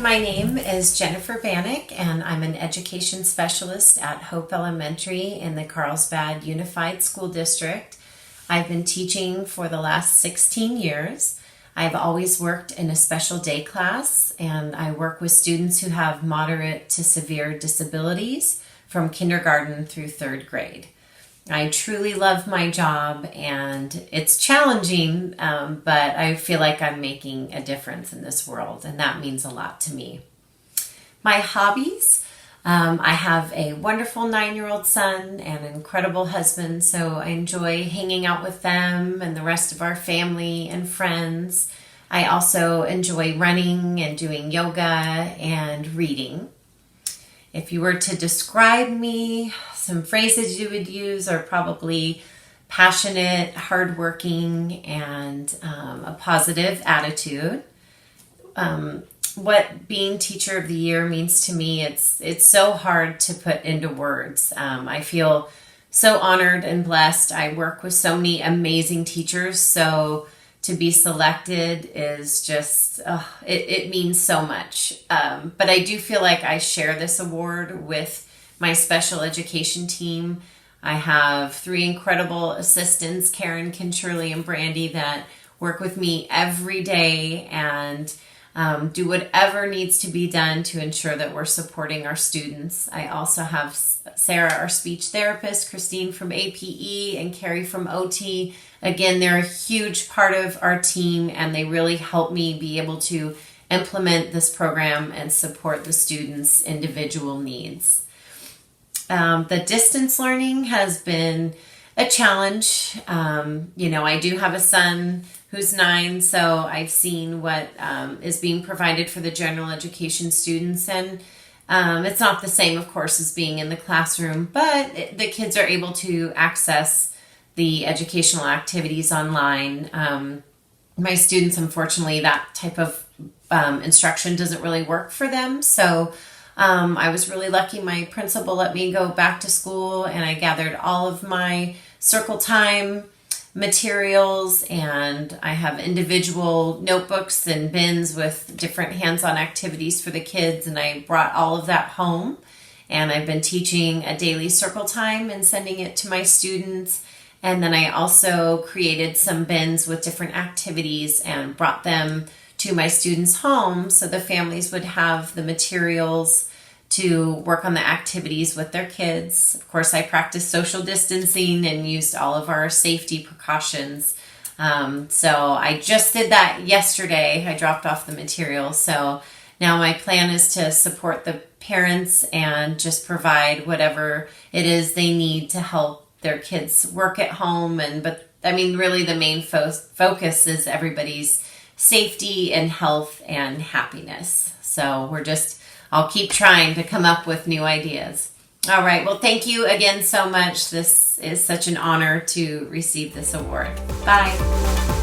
My name is Jennifer Bannock, and I'm an education specialist at Hope Elementary in the Carlsbad Unified School District. I've been teaching for the last 16 years. I've always worked in a special day class, and I work with students who have moderate to severe disabilities from kindergarten through third grade. I truly love my job, and it's challenging, but I feel like I'm making a difference in this world, and that means a lot to me. My hobbies, I have a wonderful 9-year-old son and an incredible husband, so I enjoy hanging out with them and the rest of our family and friends. I also enjoy running and doing yoga and reading. If you were to describe me, some phrases you would use are probably passionate, hardworking, and a positive attitude. What being Teacher of the Year means to me, it's so hard to put into words. I feel so honored and blessed. I work with so many amazing teachers, so to be selected is just, it means so much. But I do feel like I share this award with my special education team. I have 3 incredible assistants, Karen, Shirley, and Brandy, that work with me every day and do whatever needs to be done to ensure that we're supporting our students. I also have Sarah, our speech therapist, Christine from APE, and Carrie from OT. Again, they're a huge part of our team, and they really help me be able to implement this program and support the students' individual needs. The distance learning has been a challenge. I do have a son who's 9, so I've seen what is being provided for the general education students, and it's not the same, of course, as being in the classroom, but the kids are able to access the educational activities online. My students, unfortunately, that type of instruction doesn't really work for them, so I was really lucky. My principal let me go back to school, and I gathered all of my circle time materials, and I have individual notebooks and bins with different hands-on activities for the kids, and I brought all of that home, and I've been teaching a daily circle time and sending it to my students. And then I also created some bins with different activities and brought them to my students' homes so the families would have the materials to work on the activities with their kids. Of course, I practiced social distancing and used all of our safety precautions. So I just did that yesterday. I dropped off the material. So now my plan is to support the parents and just provide whatever it is they need to help their kids work at home. But really the main focus is everybody's safety and health and happiness. So I'll keep trying to come up with new ideas. All right. Well, thank you again so much. This is such an honor to receive this award. Bye.